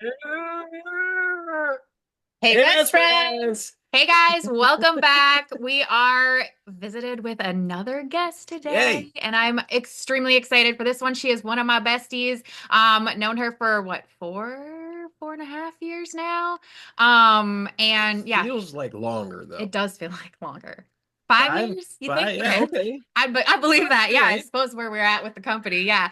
Hey, Hey, best best friend. friends! Hey, guys, welcome back. We are visited with another guest today, Yay! and I'm extremely excited for this one. She is one of my besties. Known her for what, 4.5 years now. And yeah, Feels like longer it though. does feel like longer. 5 years, you think? Yeah, okay. I believe that. All Yeah, I right. suppose where we're at with the company. Yeah.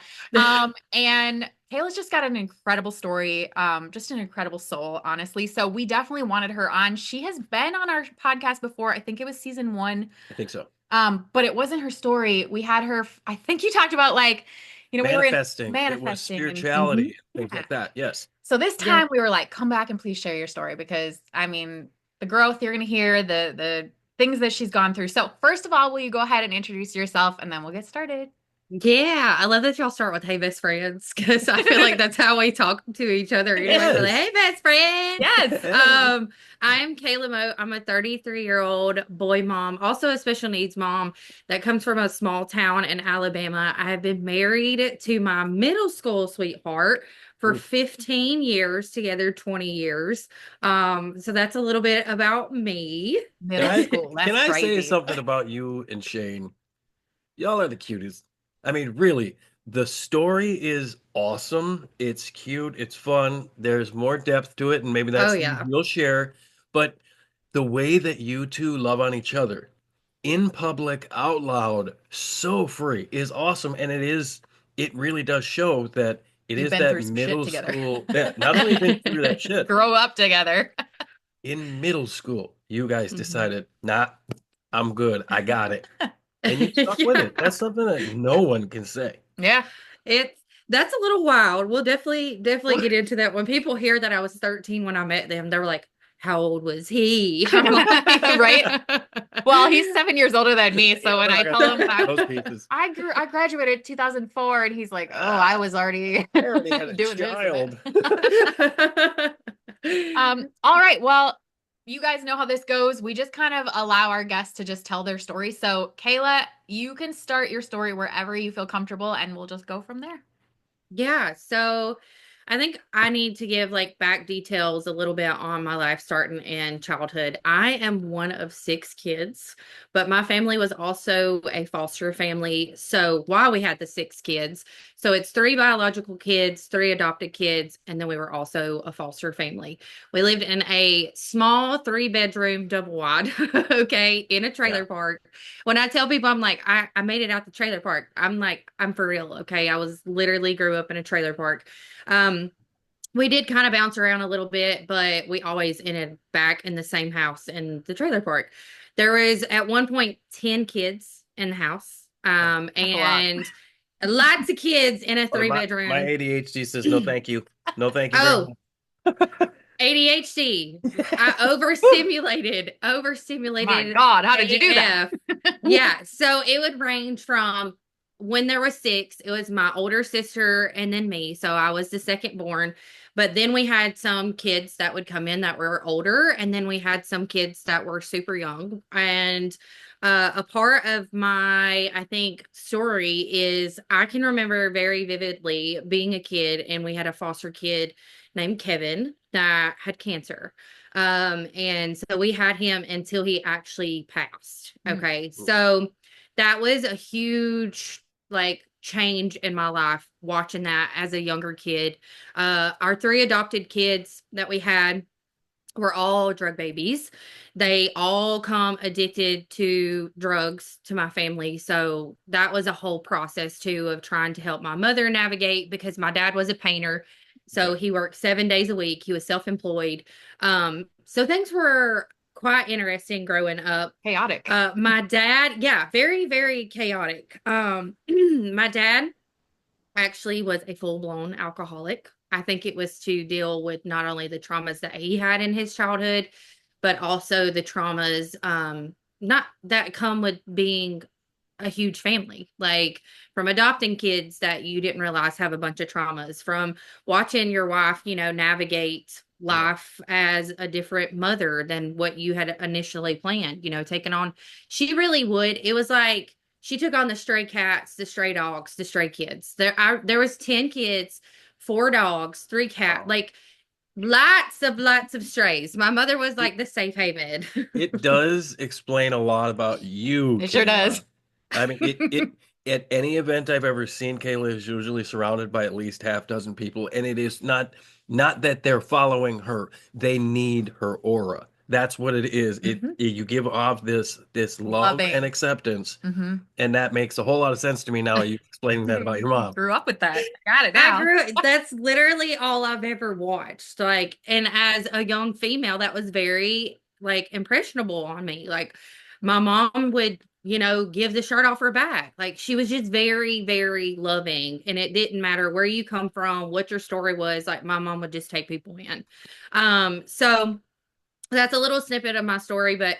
And Kayla's just got an incredible story, just an incredible soul, honestly. So we definitely wanted her on. She has been on our podcast before. I think it was season one. I think so. But it wasn't her story. We had her, I think you talked about like, we were in Manifesting. It was manifesting and spirituality, things yeah. like that. Yes. So this Yeah. time we were like, come back and please share your story because I mean, the growth you're gonna hear, the things that she's gone through. So first of all, will you go ahead and introduce yourself and then we'll get started. Yeah. I love that y'all start with hey best friends because I feel like that's how we talk to each other anyway. We're like, Yes. hey best friend. Yes. Hey. I'm Kayla Mote. I'm a 33-year-old boy mom, also a special needs mom that comes from a small town in Alabama. I have been married to my middle school sweetheart for Ooh. 15 years, together 20 years. So that's a little bit about me. Can Middle I school. can That's I say crazy. something about you and Shane? Y'all are the cutest. I mean, really, the story is awesome. It's cute. It's fun. There's more depth to it, and maybe Oh that's things yeah. you'll share. But the way that you two love on each other in public, out loud, so free is awesome. And it really does show that it You've is been that through some shit middle together. school. Yeah, not only been through that shit, Grow up together. in middle school, you guys Mhm. decided, nah, I'm good. I got it. And you stuck with it. That's something that no one can say. Yeah. It's that's a little wild. We'll definitely get into that. When people hear that I was 13 when I met them, they were like, "How old was he?" I'm Right. like, Well, he's 7 years older than me, Yeah, so when we're I not gonna tell talk him about those pieces. I graduated 2004, and he's like, "Oh, I Ah, was already I already had a doing this and child. that." All right. Well, you guys know how this goes. We just kind of allow our guests to just tell their story. So, Kayla, you can start your story wherever you feel comfortable, and we'll just go from there. Yeah, so I think I need to give like back details a little bit on my life starting in childhood. I am one of six kids, but my family was also a foster family. So while we had the six kids, so it's three biological kids, three adopted kids, and then we were also a foster family. We lived in a small 3-bedroom double wide, okay, in a Yeah. trailer park. When I tell people I'm like, I made it out the trailer park, I'm like, I'm for real. Okay. I was literally grew up in a trailer park. Um, we did kind of bounce around a little bit, but we always ended back in the same house in the trailer park. There was at one point 10 kids in the house. That's a lot. And lots of kids in a Or three my bedroom. ADHD says no thank you. No thank you very Oh, much. ADHD. I My overstimulated God, how did you do that? AF. Yeah. So it would range from when there was six, it was my older sister and then me. So I was the second born. But then we had some kids that would come in that were older, and then we had some kids that were super young. And a part of my, I think, story is I can remember very vividly being a kid, and we had a foster kid named Kevin that had cancer. And so we had him until he actually passed. Mm. Okay. So that was a huge like change in my life watching that as a younger kid. Our three adopted kids that we had were all drug babies. They all come addicted to drugs to my family. So that was a whole process too of trying to help my mother navigate because my dad was a painter. So Okay. he worked 7 days a week. He was self-employed. So things were quite interesting growing up. Chaotic. My dad, yeah, very, very chaotic. My dad actually was a full-blown alcoholic. I think it was to deal with not only the traumas that he had in his childhood, but also the traumas not that come with being a huge family, like from adopting kids that you didn't realize have a bunch of traumas, from watching your wife, navigate Yeah. life as a different mother than what you had initially planned, taking on. She really would. It was like she took on the stray cats, the stray dogs, the stray kids. There was 10 kids, four dogs, three cats. Wow. Like lots of strays. My mother was It, like the safe haven. it does explain a lot about you, It sure does. Kayla. I mean, it at any event I've ever seen, Kayla is usually surrounded by at least half dozen people, and it is not that they're following her. They need her aura. That's what it is. Hmm. You give off this love and Loving. acceptance, Hmm. and that makes a whole lot of sense to me now. You explaining that about your mom. Grew up with that. I got it I now. grew, that's literally all I've ever watched. Like, and as a young female, that was very like impressionable on me. Like, my mom would, give the shirt off her back. Like, she was just very, very loving. And it didn't matter where you come from, what your story was. Like, my mom would just take people in. So that's a little snippet of my story, but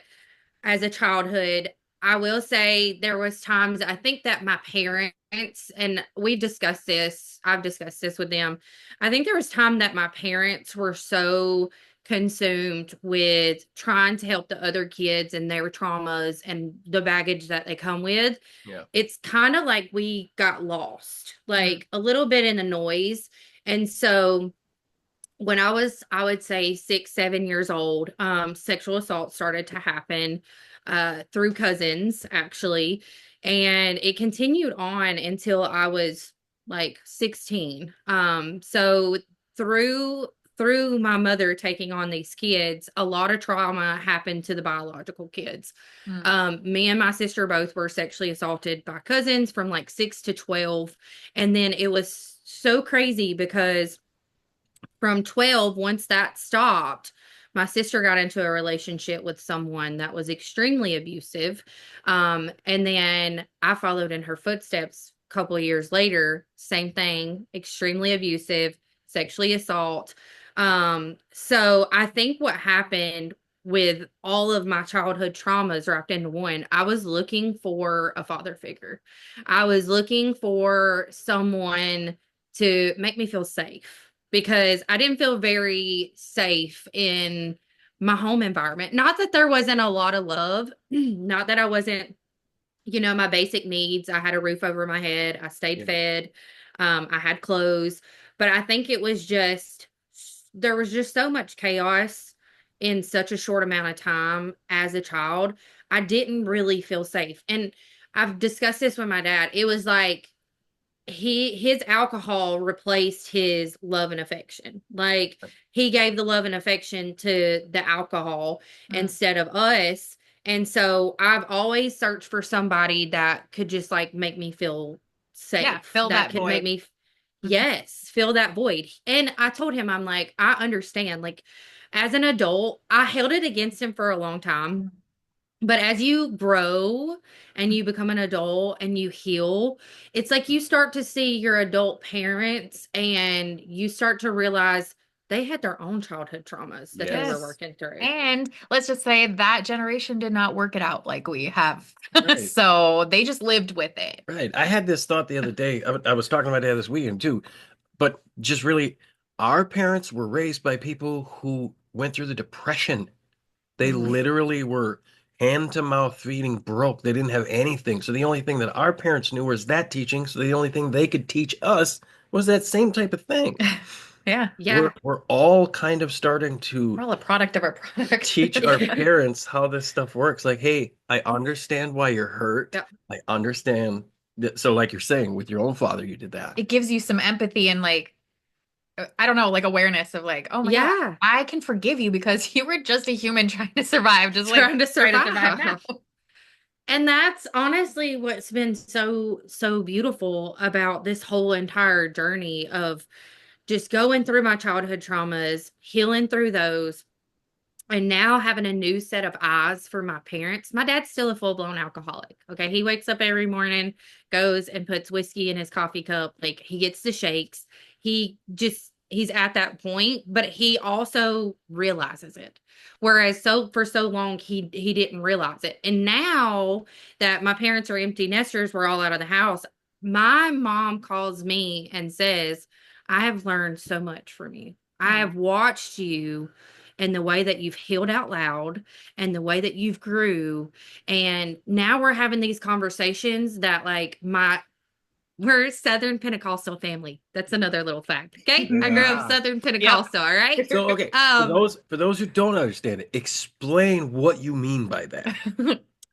as a childhood, I will say there was times I think that my parents, and I've discussed this with them. I think there was time that my parents were so consumed with trying to help the other kids and their traumas and the baggage that they come with. Yeah. It's kind of like we got lost, Mm. like a little bit in the noise. And so when I was, I would say 6, 7 years old, sexual assault started to happen through cousins, actually. And it continued on until I was like 16. So through through my mother taking on these kids, a lot of trauma happened to the biological kids. Mm. Me and my sister both were sexually assaulted by cousins from like 6 to 12. And then it was so crazy because from 12, once that stopped, my sister got into a relationship with someone that was extremely abusive. And then I followed in her footsteps a couple of years later, same thing, extremely abusive, sexually assault. So I think what happened with all of my childhood traumas wrapped into one, I was looking for a father figure. I was looking for someone to make me feel safe because I didn't feel very safe in my home environment. Not that there wasn't a lot of love, not that I wasn't, my basic needs. I had a roof over my head, I stayed Yeah. fed, I had clothes, but I think it was just, there was just so much chaos in such a short amount of time as a child. I didn't really feel safe. And I've discussed this with my dad. It was like, his alcohol replaced his love and affection. Like, he gave the love and affection to the alcohol Mm. instead of us. And so I've always searched for somebody that could just like make me feel Yeah, safe, fill that that could make void. me, Mhm. yes, fill that void. And I told him, I'm like, I understand. Like, as an adult, I held it against him for a long time, Mm. but as you grow and you become an adult and you heal, it's like you start to see your adult parents and you start to realize they had their own childhood traumas that they were Yes. Yes. working through. And let's just say that generation did not work it out like we have. Right. So they just lived with it. Right. I had this thought the other day. I was talking to my dad this weekend too, but just really, our parents were raised by people who went through the depression. They Hmm. literally were hand to mouth feeding broke. They didn't have anything. So the only thing that our parents knew was that teaching. So the only thing they could teach us was that same type of thing. Yeah. Yeah. We're all kind of starting We're to all a product of our product. teach our parents how this stuff works. Like, hey, I understand why you're hurt. Yep. I understand that. So, like you're saying, with your own father, you did that. It gives you some empathy and like I don't know, like awareness of like, oh my God, Yeah. I can forgive you because you were just a human trying to survive, just like Trying to trying to survive now. survive. And that's honestly what's been so beautiful about this whole entire journey of just going through my childhood traumas, healing through those, and now having a new set of eyes for my parents. My dad's still a full-blown alcoholic. Okay. He wakes up every morning, goes and puts whiskey in his coffee cup. Like, he gets the shakes. He's at that point, but he also realizes it. Whereas for so long he didn't realize it. And now that my parents are empty nesters, we're all out of the house. My mom calls me and says, I have learned so much from you. I Mm. have watched you and the way that you've healed out loud and the way that you've grew. And now we're having these conversations that like we're Southern Pentecostal family. That's another little fact. Okay. I grew up Yeah. Southern Yep. Pentecostal. All right. So, okay, Um, for those who don't understand it, explain what you mean by that.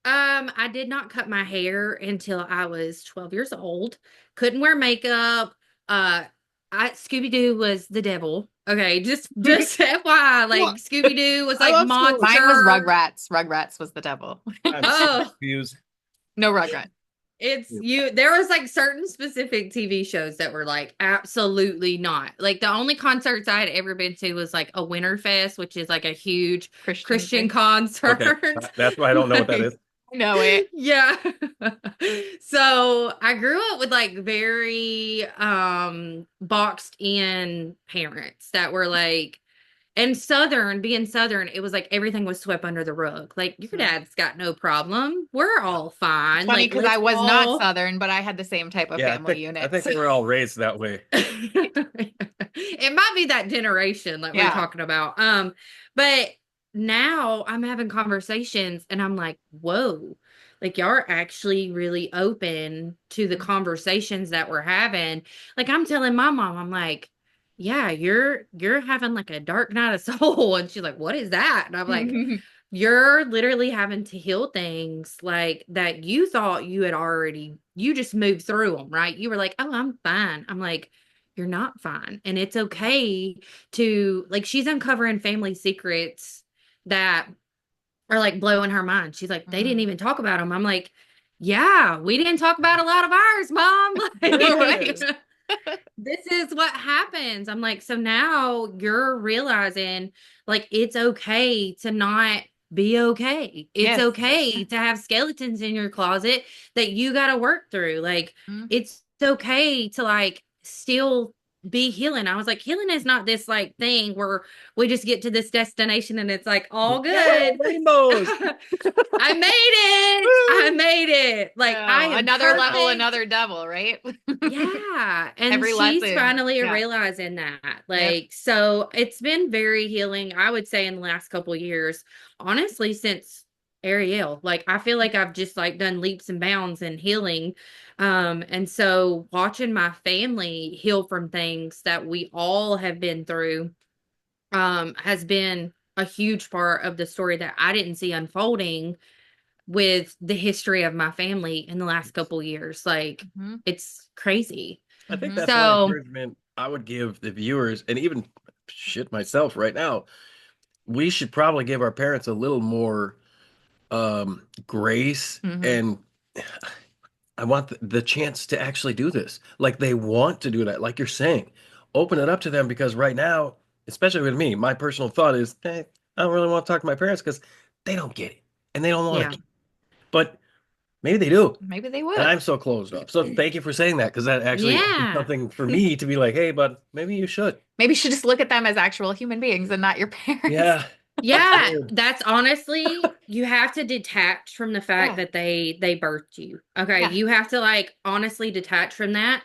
I did not cut my hair until I was 12 years old. Couldn't wear makeup. Uh, Scooby Doo was the devil. Okay, just FYI, like What? Scooby Doo was I like love Scooby. Mine was monster. Rugrats. Rugrats was the devil. I'm so Oh, confused. No Rugrat. it's you. There was like certain specific TV shows that were like absolutely not. Like the only concerts I had ever been to was like a Winterfest, which is like a huge Christian Christian thing. Okay, concert. that's why I don't know what that Like, is. I know it. yeah. So I grew up with like very boxed in parents that were like, and Southern, being Southern, it was like everything was swept under the rug. Like, your dad's got no problem. We're all It's fine. funny Like, because I let's was not all Southern, but I had the same type of Yeah, family I unit. think So, we're all raised that way. it might be that generation that we're yeah. talking about. But now I'm having conversations and I'm like, whoa, like y'all are actually really open to the conversations that we're having. Like I'm telling my mom, I'm like, yeah, you're having like a dark night of soul. And she's like, what is that? And I'm like, you're literally having to heal things like that you thought you had already, you just moved through them, right? You were like, oh, I'm fine. I'm like, you're not fine. And it's okay to, like, she's uncovering family secrets that are like blowing her mind. She's like, they didn't even talk about them. I'm like, yeah, we didn't talk about a lot of ours, mom. Right. Like, this is what happens. I'm like, so now you're realizing like it's okay to not be okay. It's Yes. okay to have skeletons in your closet that you got to work through. Like Mhm. it's okay to like still be healing. I was like, healing is not this like thing where we just get to this destination and it's like all Yeah, good. rainbows. I made it. I made it. Like I Oh, am another level, perfect. another devil, right? Yeah. And Every she's lesson. finally Yeah. realizing that. Yep. Like, so it's been very healing, I would say, in the last couple of years. Honestly, since Ariel. Like, I feel like I've just like done leaps and bounds in healing. And so watching my family heal from things that we all have been through has been a huge part of the story that I didn't see unfolding with the history of my family in the last couple years. Like Hmm. it's crazy. I think Hmm. that's one So encouragement I would give the viewers, and even shit myself right now. We should probably give our parents a little more grace, Hmm. and I want the chance to actually do this. Like they want to do that, like you're saying. Open it up to them because right now, especially with me, my personal thought is, hey, I don't really want to talk to my parents because they don't get it and they don't want yeah. to. But maybe they do. Maybe they And would. I'm so closed off. So thank you for saying that because that actually is Yeah. something for me to be like, hey, but maybe you should. Maybe you should just look at them as actual human beings and not your parents. Yeah. That's Yeah, weird. that's honestly, you have to detach from the fact Yeah. that they birthed you. Okay, Yeah. you have to like honestly detach from that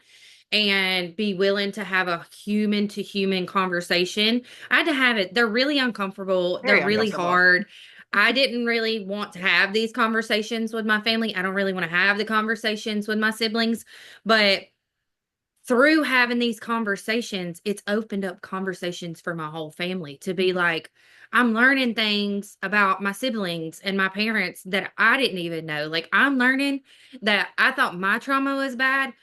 and be willing to have a human to human conversation. I had to have it. They're really uncomfortable. They're Very really uncomfortable. hard. I didn't really want to have these conversations with my family. I don't really want to have the conversations with my siblings, but through having these conversations, it's opened up conversations for my whole family to be like, I'm learning things about my siblings and my parents that I didn't even know. Like, I'm learning that I thought my trauma was bad.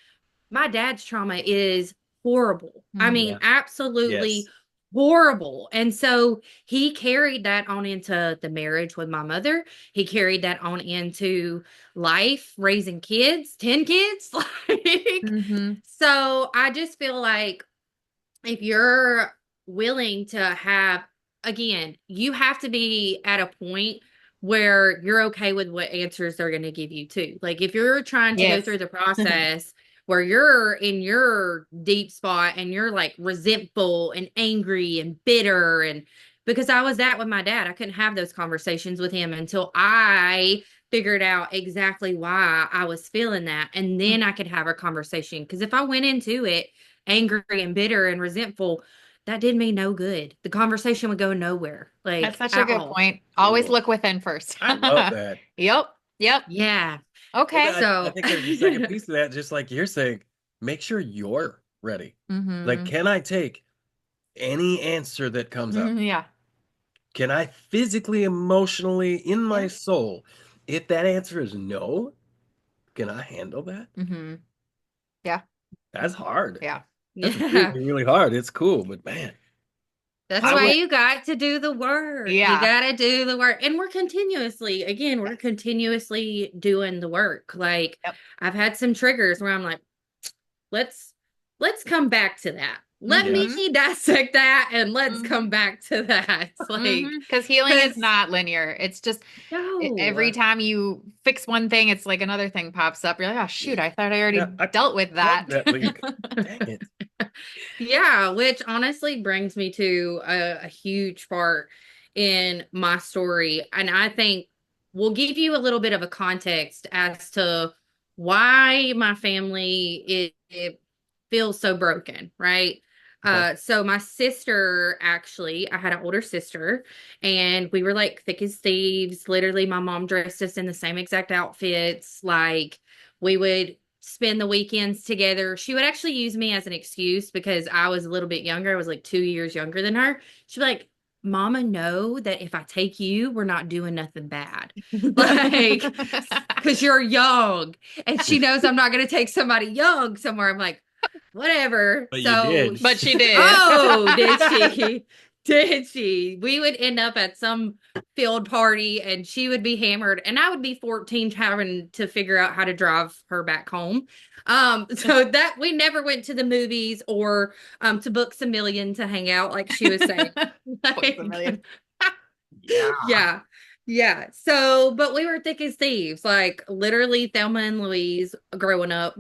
My dad's trauma is horrible. I Mm. mean, Yeah. absolutely Yes. horrible. And so he carried that on into the marriage with my mother. He carried that on into life, raising kids, 10 kids. Like, Hmm. so I just feel like if you're willing to have, again, you have to be at a point where you're okay with what answers they're going to give you too. Like if you're trying to go Yes. through the process where you're in your deep spot and you're like resentful and angry and bitter, and because I was that with my dad, I couldn't have those conversations with him until I figured out exactly why I was feeling that, and then I could have a conversation. Because if I went into it angry and bitter and resentful, that did me no good. The conversation would go nowhere, That's like such a at good all. point. Always Cool. look within first. I love that. Yep. Yep. Yeah. Well, Okay. I So, think there's a second piece to that, just like you're saying. make sure you're ready. Like, Mm-hmm. can I take any answer that comes up? Yeah. Can I physically, emotionally, in my Yeah. soul, if that answer is no, can I handle that? Mm-hmm. Yeah. That's hard. Yeah. That's Yeah. really, really hard. It's cool, but man, That's I why would. you got to do the work. You Yeah. got to do the work. And we're continuously doing the work. Like Yep. I've had some triggers where I'm like, let's let's come back to that. Let me Yes. Mm-hmm. dissect that and let's Mm-hmm. come back to that. Like, Because healing is because not linear. It's just every no. time you fix one thing, it's like another thing pops up. You're like, oh shoot, I thought I Yeah, already I dealt with that. plugged that leak. Dang it. Yeah, which honestly brings me to a huge part in my story. And I think we'll give you a little bit of a context as to why my family it feels so broken, right? Okay. So my sister actually, I had an older sister, and we were like thick as thieves. Literally, my mom dressed us in the same exact outfits. Like we would spend the weekends together. She would actually use me as an excuse because I was a little bit younger. I was like 2 years younger than her. She'd be like, Mama, know that if I take you, we're not doing nothing bad. Like, because you're young. And she knows I'm not going to take somebody young somewhere. I'm like, whatever. But you So, did. But she did. oh, did she? Did she? We would end up at some field party and she would be hammered and I would be 14 having to figure out how to drive her back home. So that we never went to the movies or to Books a Million to hang out like she was saying. Books a Like, million. Yeah. yeah. Yeah. So, but we were thick as thieves, like literally Thelma and Louise growing up.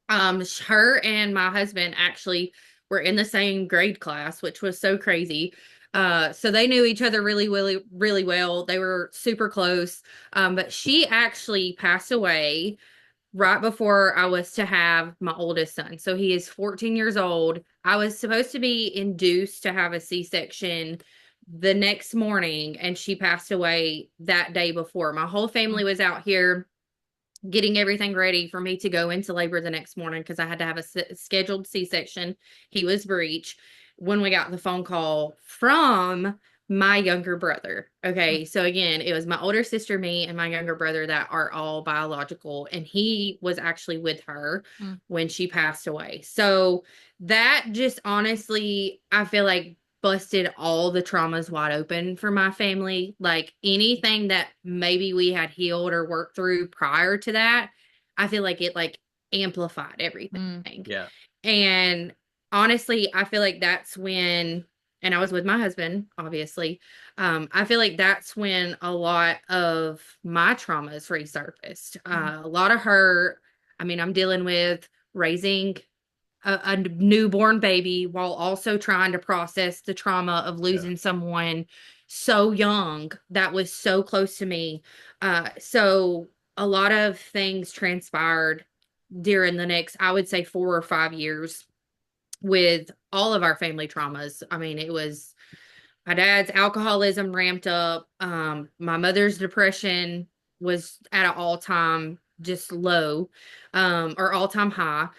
Her and my husband actually were in the same grade class, which was so crazy. So they knew each other really, really, really well. They were super close. But she actually passed away right before I was to have my oldest son. So he is 14 years old. I was supposed to be induced to have a C-section the next morning, and she passed away that day before. My whole family was out here getting everything ready for me to go into labor the next morning because I had to have a scheduled C-section. He was breech when we got the phone call from my younger brother. Okay, so again, it was my older sister, me, and my younger brother that are all biological, and he was actually with her Mm. when she passed away. So that just honestly, I feel like busted all the traumas wide open for my family. Like anything that maybe we had healed or worked through prior to that, I feel like it like amplified everything. Mm. Yeah. And honestly, I feel like that's when, and I was with my husband, obviously. I feel like that's when a lot of my traumas resurfaced. A lot of her, I mean, I'm dealing with raising a newborn baby while also trying to process the trauma of Yeah. losing someone so young that was so close to me. So a lot of things transpired during the next, I would say, 4 or 5 years with all of our family traumas. I mean, it was my dad's alcoholism ramped up. My mother's depression was at an all time just low, or all time high.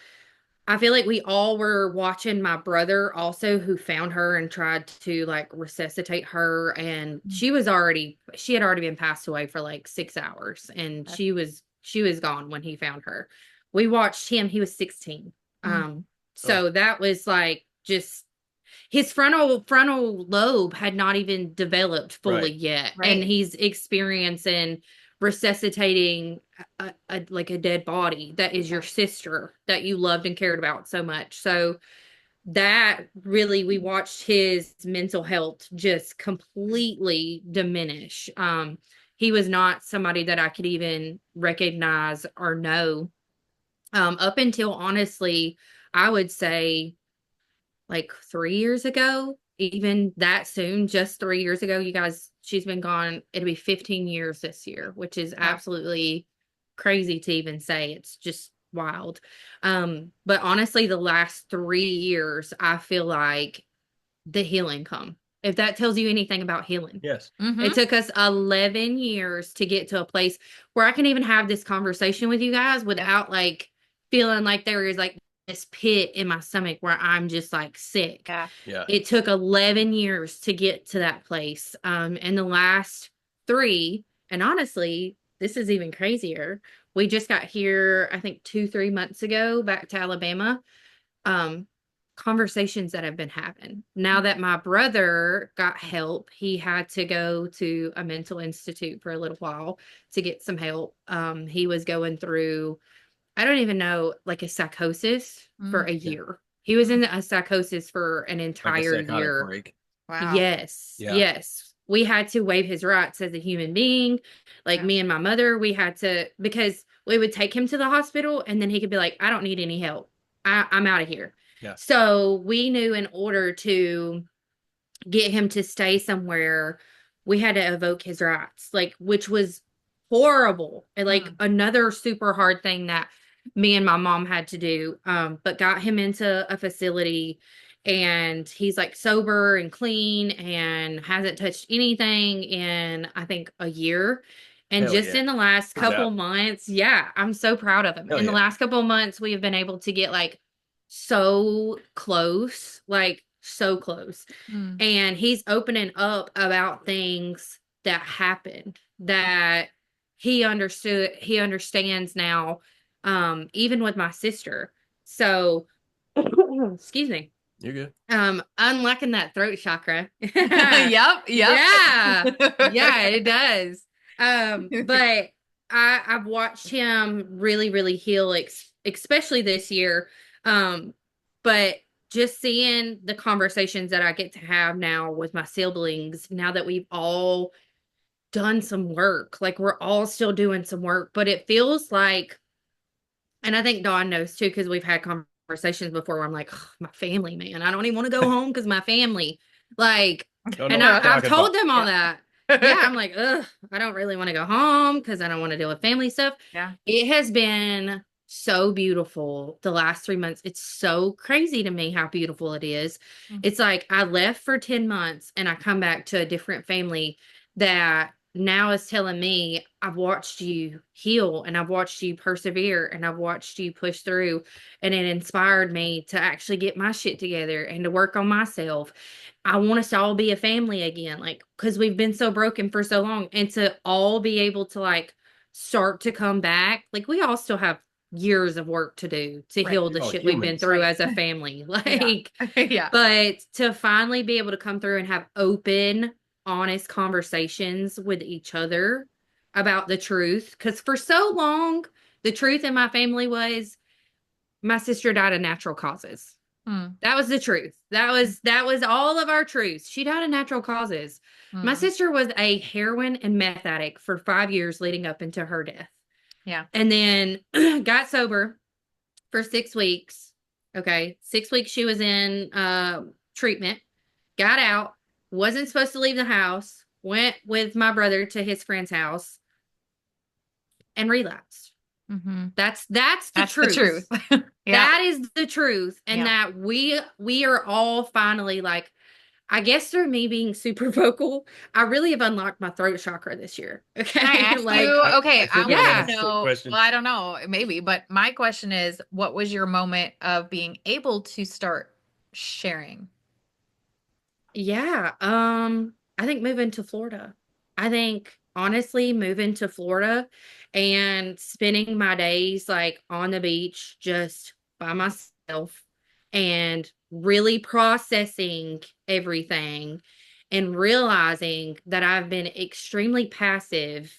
I feel like we all were watching my brother also who found her and tried to like resuscitate her, and she had already been passed away for like 6 hours, and she was gone when he found her. We watched him, he was 16. Mm. Oh, So that was like just his frontal lobe had not even developed fully right. yet, and Right. he's experiencing resuscitating like a dead body that is your sister that you loved and cared about so much. So that really, we watched his mental health just completely diminish. He was not somebody that I could even recognize or know, up until honestly, I would say like 3 years ago, even that soon, just 3 years ago, you guys, she's been gone. It'll be 15 years this year, which is Wow. absolutely crazy to even say. It's just wild. But honestly, the last 3 years, I feel like the healing come. If that tells you anything about healing. Yes. It Mm-hmm. took us 11 years to get to a place where I can even have this conversation with you guys Yep. without like feeling like there is like this pit in my stomach where I'm just like sick. Yeah. Yeah. It took 11 years to get to that place. And the last three, and honestly, this is even crazier. We just got here, I think 2, 3 months ago, back to Alabama. Um, Conversations that I've been having. Now that my brother got help, he had to go to a mental institute for a little while to get some help. He was going through, I don't even know, like a psychosis for Mm. a Yeah. year. He was Mm. in a psychosis for an Like a entire psychotic year. break. Wow. Yes, Yeah. yes. We had to waive his rights as a human being. Like Yeah. me and my mother, we had to, because we would take him to the hospital and then he could be like, I don't need any help. I'm out of here. Yeah. So we knew in order to get him to stay somewhere, we had to evoke his rights, like, which was horrible. And like Mm. another super hard thing that me and my mom had to do. But got him into a facility and he's like sober and clean and hasn't touched anything in I think a year. And Hell just yeah. in the last Good job. couple months, yeah, I'm so proud of him. Hell In the yeah. last couple months, we have been able to get like so close, like so close. Mm. And he's opening up about things that happened that he understands now, even with my sister. So excuse me. You're good. Unlocking that throat chakra. Yep. Yep. Yeah. Yeah, it does. But I've watched him really, really heal, especially this year. But just seeing the conversations that I get to have now with my siblings, now that we've all done some work, like we're all still doing some work, but it feels like, and I think Dawn knows too, because we've had conversations before where I'm like, "Ugh, my family, man, I don't even want to go home because my family, like, Don't know and what you're I've talking told about. them all Yeah. that. Yeah, I'm like, ugh, I don't really want to go home because I don't want to deal with family stuff. Yeah. It has been so beautiful the last 3 months. It's so crazy to me how beautiful it is. Mm. It's like I left for 10 months and I come back to a different family that now is telling me, I've watched you heal and I've watched you persevere and I've watched you push through. And it inspired me to actually get my shit together and to work on myself. I want us to all be a family again, like, because we've been so broken for so long, and to all be able to like start to come back. Like, we all still have years of work to do to Right. heal the Oh, shit we've been humans. through Right. as a family. Yeah. Like, Yeah. but to finally be able to come through and have open, honest conversations with each other about the truth. Because for so long, the truth in my family was my sister died of natural causes. Mm. That was the truth. That was all of our truths. She died of natural causes. My Mm. sister was a heroin and meth addict for 5 years leading up into her death. Yeah. And then got sober for 6 weeks. Okay. 6 weeks she was in treatment, got out, wasn't supposed to leave the house, went with my brother to his friend's house and relapsed. Mm-hmm. That's the That's the truth. truth. Yeah. That is the truth. And Yeah. that we are all finally, like, I guess through me being super vocal, I really have unlocked my throat chakra this year. Okay. Can I ask Like, you? I Okay, I think I want have yeah. to a quick know. question. Well, I don't know, maybe, but my question is, what was your moment of being able to start sharing? Yeah. I think moving to Florida. I think honestly moving to Florida and spending my days like on the beach just by myself and really processing everything and realizing that I've been extremely passive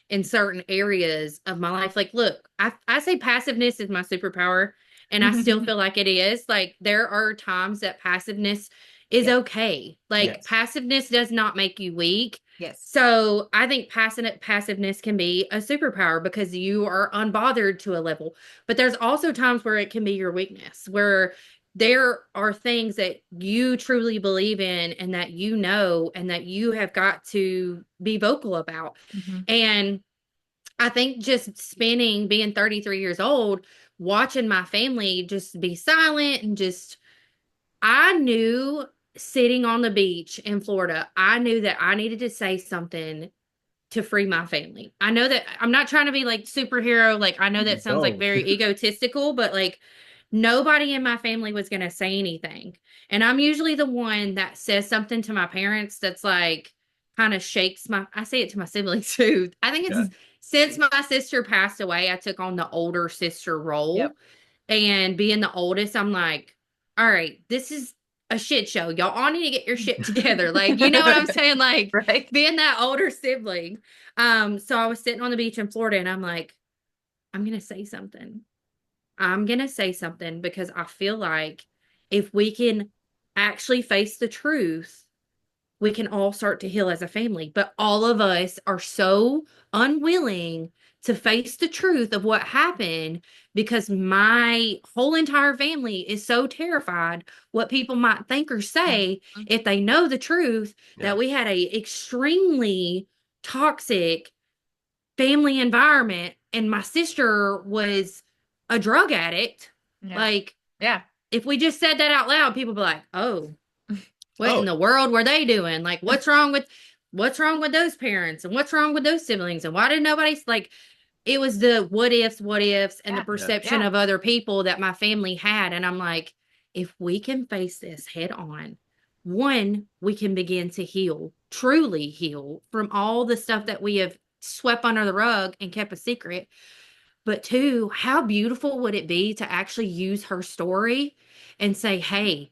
in certain areas of my life. Like, look, I say passiveness is my superpower, and I still feel like it is. Like, there are times that passiveness is Yes. okay. Like, Yes. passiveness does not make you weak. Yes. So I think passiveness can be a superpower because you are unbothered to a level. But there's also times where it can be your weakness, where there are things that you truly believe in and that you know and that you have got to be vocal about. Mhm. And I think just being 33 years old, watching my family just be silent and just, I knew sitting on the beach in Florida, I knew that I needed to say something to free my family. I know that I'm not trying to be like superhero. Like, I know that sounds like Don't. very egotistical, but like, nobody in my family was going to say anything. And I'm usually the one that says something to my parents that's like kind of shakes I say it to my siblings too. I think Yeah. it's since my sister passed away, I took on the older sister Yep. role. And being the oldest, I'm like, all right, this is a shit show. Y'all all need to get your shit together. Like, you know what I'm saying? Like Right. being that older sibling. So I was sitting on the beach in Florida and I'm like, I'm gonna say something. I'm going to say something because I feel like if we can actually face the truth, we can all start to heal as a family. But all of us are so unwilling to face the truth of what happened because my whole entire family is so terrified what people might think or say Mhm. if they know the truth Yeah. that we had a extremely toxic family environment and my sister was a drug addict, Yeah. like Yeah. if we just said that out loud, people be like, "Oh, what in Oh, the world were they doing? Like what's wrong with those parents and what's wrong with those siblings and why did nobody like it was the what ifs and the Yeah. yeah. perception Yeah. of other people that my family had and I'm like, if we can face this head on, one, we can begin to heal, truly heal from all the stuff that we have swept under the rug and kept a secret. But two, how beautiful would it be to actually use her story and say, hey,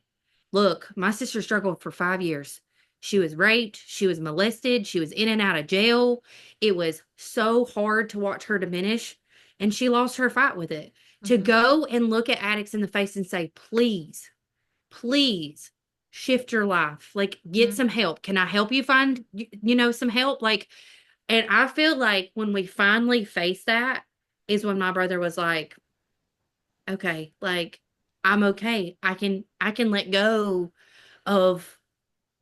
look, my sister struggled for 5 years. She was raped, she was molested, she was in and out of jail. It was so hard to watch her diminish, and she lost her fight with it. To Mhm. go and look at addicts in the face and say, please, please shift your life. Like, get Mhm. some help. Can I help you find, some help? Like, and I feel like when we finally face that is when my brother was like, okay, like I'm okay. I can let go of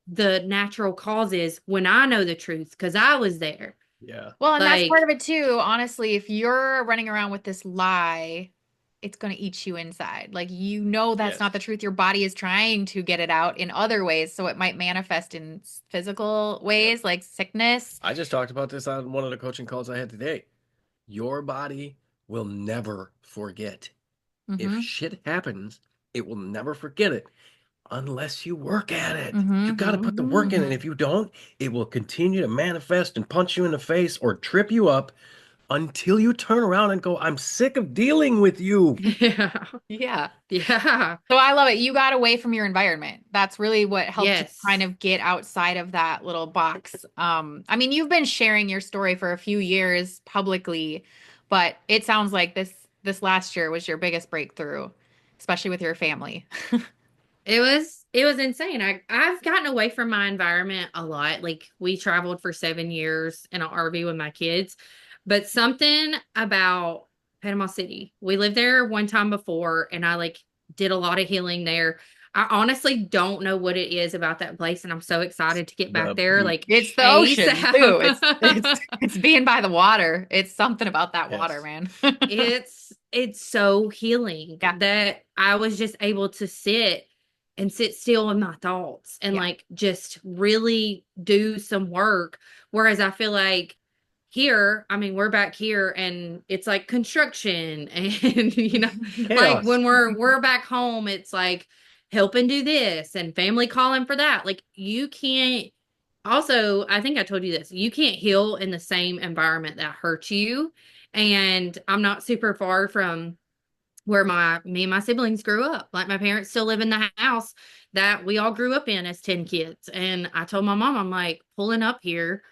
the natural causes when I know the truth because I was there. Yeah. Well, and that's part Like of it too. Honestly, if you're running around with this lie, it's going to eat you inside. Like, that's not Yes. the truth. Your body is trying to get it out in other ways. So it might manifest in physical Yep. ways like sickness. I just talked about this on one of the coaching calls I had today. Your body will never forget. If Mm-hmm. shit happens, it will never forget it unless you work at it. You Mm-hmm. got to put the work in. And Mm-hmm. if you don't, it will continue to manifest and punch you in the face or trip you up until you turn around and go, I'm sick of dealing with you. yeah. Yeah. Yeah. So I love it. You got away from your environment. That's really what helped you kind Yes. of get outside of that little box. I mean, you've been sharing your story for a few years publicly, but it sounds like this last year was your biggest breakthrough, especially with your family. It was insane. I've gotten away from my environment a lot. Like we traveled for 7 years in an RV with my kids, but something about Panama City. We lived there one time before and I like did a lot of healing there. I honestly don't know what it is about that place and I'm so excited to get back The there like It's the ocean too. It's ASAP. it's being by the water. It's something about that water, yes. man. It's so healing Yeah. that I was just able to sit still in my thoughts and Yeah. like just really do some work. Whereas I feel like here, I mean, we're back here and it's like construction and like Chaos. when we're back home, it's like helping do this and family calling for that. Like you can't also, I think I told you this, you can't heal in the same environment that hurts you. And I'm not super far from where me and my siblings grew up. Like my parents still live in the house that we all grew up in as 10 kids. And I told my mom, I'm like, pulling up here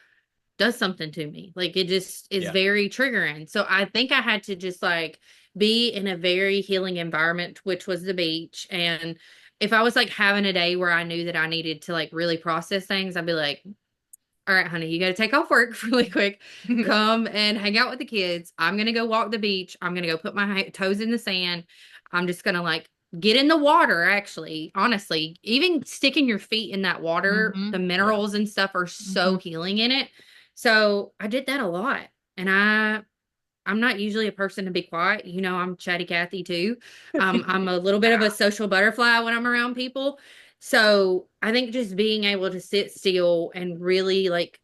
does something to me. Like it just is Yeah. very triggering. So I think I had to just like be in a very healing environment, which was the beach. And if I was like having a day where I knew that I needed to like really process things, I'd be like, all right, honey, you got to take off work really quick. Come and hang out with the kids. I'm going to go walk the beach. I'm going to go put my toes in the sand. I'm just going to like get in the water, actually. Honestly, even sticking your feet in that water, Hmm. the Yeah. minerals and stuff are so Hmm. healing in it. So I did that a lot. And I'm not usually a person to be quiet. I'm chatty Cathy too. I'm a little bit of a social butterfly when I'm around people. So I think just being able to sit still and really like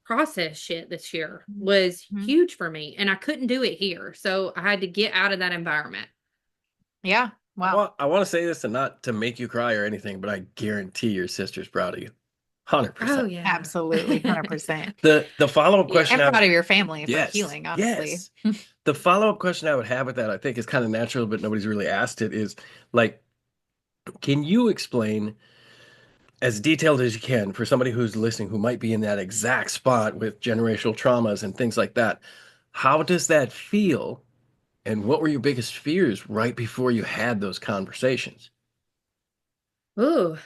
process shit this year was Hmm. huge for me. And I couldn't do it here. So I had to get out of that environment. Yeah. Wow. I want to say this and not to make you cry or anything, but I guarantee your sister's proud of you. Oh 100%. yeah. Absolutely. 100%. The follow-up Yeah. question And I proud would, of your family for yes, healing, honestly. yes. The follow-up question I would have with that, I think is kind of natural, but nobody's really asked it, is like, can you explain as detailed as you can for somebody who's listening who might be in that exact spot with generational traumas and things like that? How does that feel? And what were your biggest fears right before you had those conversations? Ooh,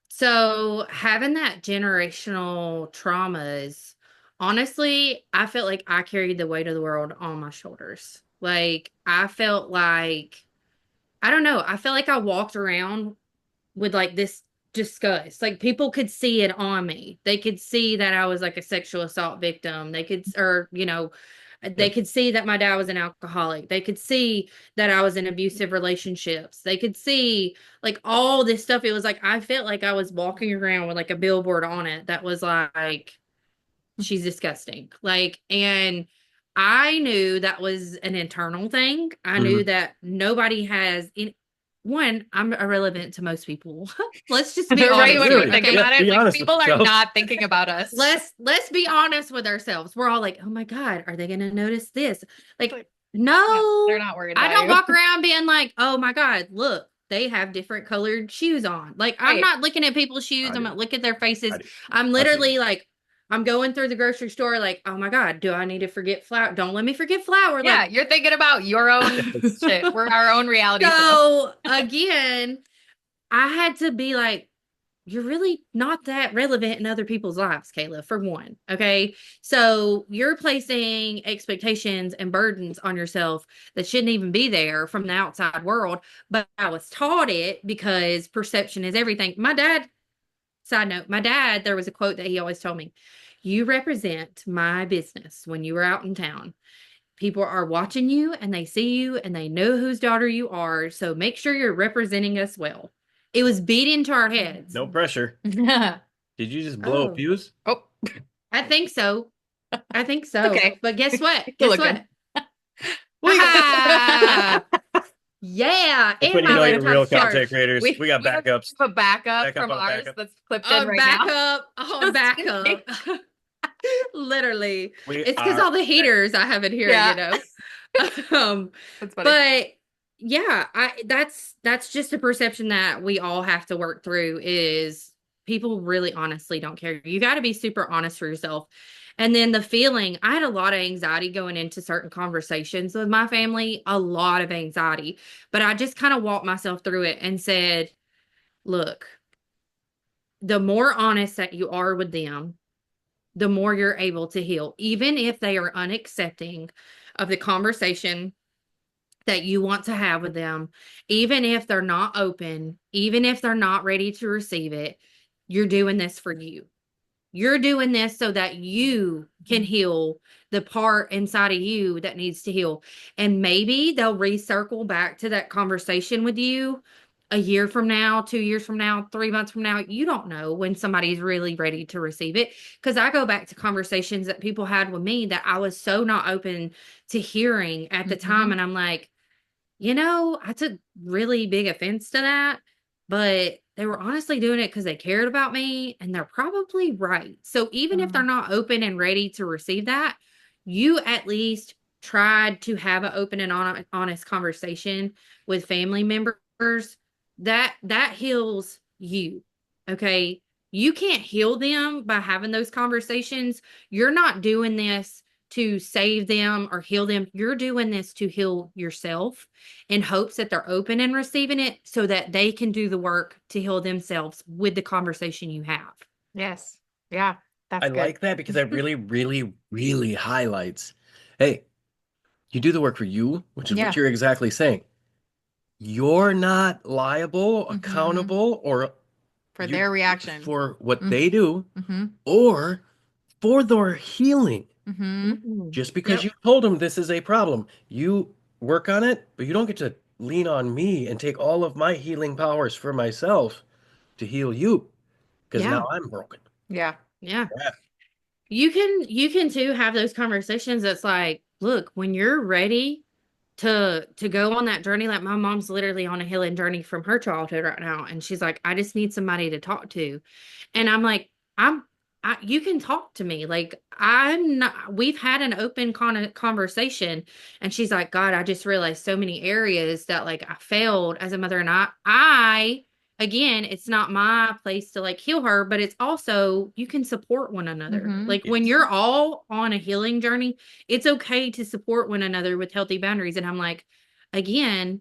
so having that generational traumas, honestly, I felt like I carried the weight of the world on my shoulders. Like I felt like I don't know, I felt like I walked around with like this disgust. Like people could see it on me. They could see that I was like a sexual assault victim. They could, or, they Yep. could see that my dad was an alcoholic. They could see that I was in abusive relationships. They could see like all this stuff. It was like I felt like I was walking around with like a billboard on it that was like, she's disgusting. Like, and I knew that was an internal thing. I knew Mhm. that nobody has in one, I'm irrelevant to most people. Let's just be Right? honest When we here. Really? think Okay. Yeah, about it, be like honest with people are yourself. not thinking about us. Let's be honest with ourselves. We're all like, oh my God, are they gonna notice this? It's Like, like, yeah, they're no, not worried I about don't you. walk around being like, oh my God, look, they have different colored shoes on. Like, I'm Right. not looking at people's shoes. I I'm do. not looking at their I faces. do. I'm I've seen it. literally like, I'm going through the grocery store, like, oh my God, do I need to forget flour? Don't let me forget flour. Yeah, Like, you're thinking about your own Yes. shit. We're our own reality show. so again, I had to be like, you're really not that relevant in other people's lives, Kayla, for one. Okay. So you're placing expectations and burdens on yourself that shouldn't even be there from the outside world. But I was taught it because perception is everything. My dad, side note, my dad, there was a quote that he always told me: you represent my business when you were out in town. People are watching you and they see you and they know whose daughter you are. So make sure you're representing us well. It was beat into our heads. No pressure. Oh, Did you just blow a Oh, fuse? I think so. I think so. okay. But guess what? You're Guess looking. what? Ha! Yeah, That's and when you my know you're laptop's real content charged. creators. We got We have backups. a backup Backup from on a ours backup. that's clipped in right now. Backup on Just in case. backup. Literally. We It's because are all the heaters I have in here, you Yeah. know. Um, That's funny. but yeah, that's just a perception that we all have to work through is people really honestly don't care. You got to be super honest for yourself. And then the feeling, I had a lot of anxiety going into certain conversations with my family, a lot of anxiety, but I just kind of walked myself through it and said, look, the more honest that you are with them, the more you're able to heal, even if they are unaccepting of the conversation that you want to have with them, even if they're not open, even if they're not ready to receive it, you're doing this for you. You're doing this so that you can heal the part inside of you that needs to heal. And maybe they'll recircle back to that conversation with you a year from now, 2 years from now, 3 months from now. You don't know when somebody's really ready to receive it. Because I go back to conversations that people had with me that I was so not open to hearing at the time. Mhm. And I'm like, I took really big offense to that, but they were honestly doing it because they cared about me and they're probably right. So even if they're Mm. not open and ready to receive that, you at least tried to have an open and honest conversation with family members. That heals you. Okay. You can't heal them by having those conversations. You're not doing this to save them or heal them. You're doing this to heal yourself in hopes that they're open and receiving it so that they can do the work to heal themselves with the conversation you have. Yes. Yeah. I That's good. like that because that really, really, really highlights, hey, you do the work for you, which is what Yeah. you're exactly saying. You're not liable, Hmm. accountable, or For you their reaction. for what Mm-hmm. they do Mm-hmm. or for their healing. Mm-hmm. Mm-mm. Just because Yep. you told them this is a problem, you work on it, but you don't get to lean on me and take all of my healing powers for myself to heal you because Yeah. now I'm broken. Yeah. Yeah. Yeah. You can too have those conversations that's like, look, when you're ready to go on that journey. Like my mom's literally on a healing journey from her childhood right now, and she's like, I just need somebody to talk to. And I'm like, you can talk to me. Like I'm not, we've had an open conversation, and she's like, God, I just realized so many areas that like I failed as a mother. And again, it's not my place to like heal her, but it's also, you can support one another. Mhm. Like when you're all on a healing journey, it's okay to support one another with healthy boundaries. And I'm like, again,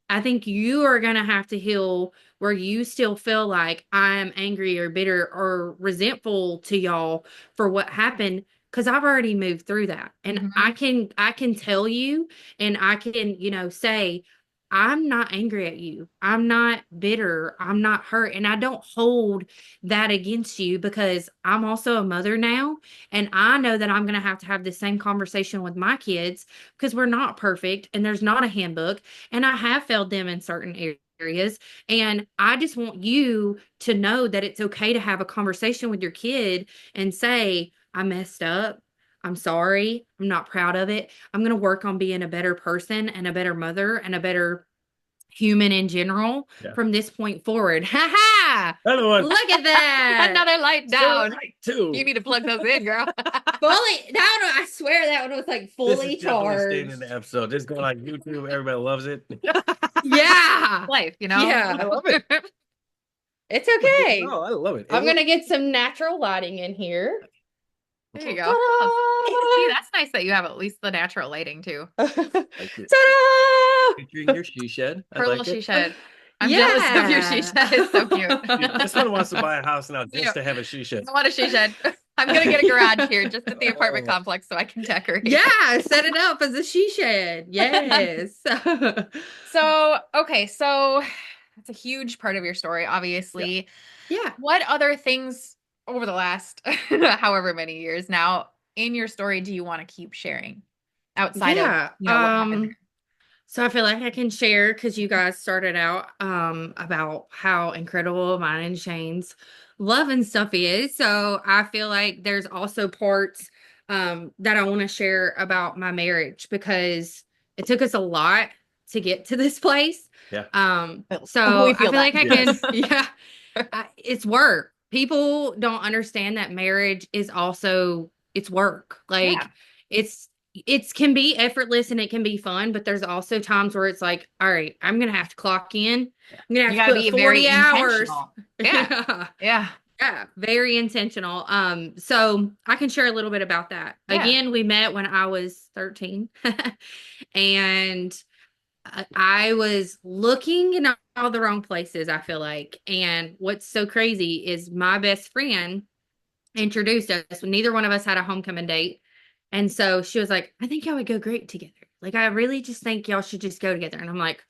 I think you are going to have to heal where you still feel like I'm angry or bitter or resentful to y'all for what happened, because I've already moved through that. And Mhm. I can tell you, and I can, say, I'm not angry at you. I'm not bitter. I'm not hurt. And I don't hold that against you, because I'm also a mother now. And I know that I'm going to have the same conversation with my kids, because we're not perfect and there's not a handbook. And I have failed them in certain areas. And I just want you to know that it's okay to have a conversation with your kid and say, I messed up. I'm sorry. I'm not proud of it. I'm going to work on being a better person and a better mother and a better human in general Yeah. from this point forward. Ha ha! Another one. Look at that. Another light Still down. right too. You need to plug those in, girl. Fully, that one, I swear that one was like This is fully definitely staying in charged. the episode. Just going on YouTube. Everybody loves it. Yeah. Life, you know? Yeah. I love it. It's okay. No, I love it. I'm going to get some natural lighting in here. There you go. See, Ta-da! that's nice that you have at least the natural lighting too. Like it. Ta-da! Featuring your she shed. I Her little like she it. shed. I'm jealous of your she Yeah. shed. It's so cute. This one wants to buy a house now just Yeah. to have a she shed. I want a she shed. I'm gonna get a garage here just at the apartment Oh. complex so I can decorate. Yeah, set it up as a she shed. Yes. So, okay, so that's a huge part of your story, obviously. Yeah. What other things over the last however many years now in your story do you want to keep sharing outside of, Yeah. what happened there? So I feel like I can share, because you guys started out about how incredible mine and Shane's love and stuff is. So I feel like there's also parts that I want to share about my marriage, because it took us a lot to get to this place. Yeah. We So I feel feel that. like I Yes. can, yeah, it's work. People don't understand that marriage is also, it's work. Yeah. Like it can be effortless and it can be fun, but there's also times where it's like, all right, I'm gonna have to clock in. I'm gonna You have to got to put be 40 very hours. intentional. Yeah. Yeah. Yeah. Yeah, very intentional. So I can share a little bit about that. Yeah. Again, we met when I was 13. And I was looking in all the wrong places, I feel like. And what's so crazy is my best friend introduced us. Neither one of us had a homecoming date. And so she was like, I think y'all would go great together. Like, I really just think y'all should just go together. And I'm like,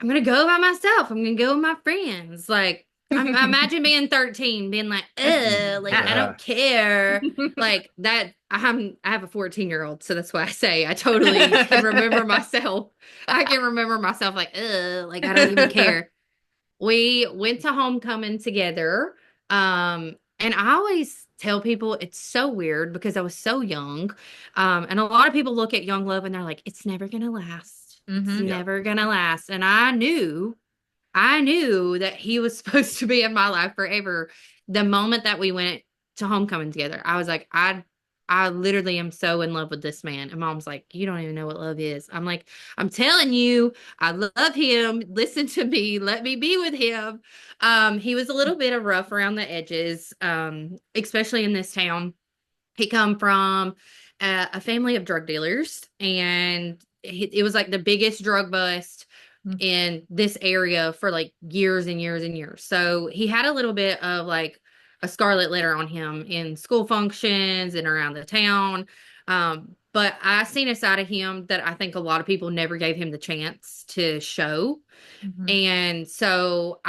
I'm going to go by myself. I'm going to go with my friends. Like, I imagine being 13, being like, like, I Yeah. don't care. Like that. I have a 14-year-old. So that's why I say I totally can remember myself. I can remember myself like, like, I don't even care. We went to homecoming together. And I always tell people it's so weird because I was so young. And a lot of people look at young love and they're like, it's never gonna last. It's Hmm. Yeah. never gonna last. And I knew that he was supposed to be in my life forever. The moment that we went to homecoming together, I was like, I literally am so in love with this man. And mom's like, you don't even know what love is. I'm like, I'm telling you, I love him. Listen to me. Let me be with him. He was a little bit of rough around the edges, especially in this town. He come from a family of drug dealers, and it was like the biggest drug bust in this area for like years and years and years. So he had a little bit of like a scarlet letter on him in school functions and around the town. But I seen a side of him that I think a lot of people never gave him the chance to show. Hmm. And so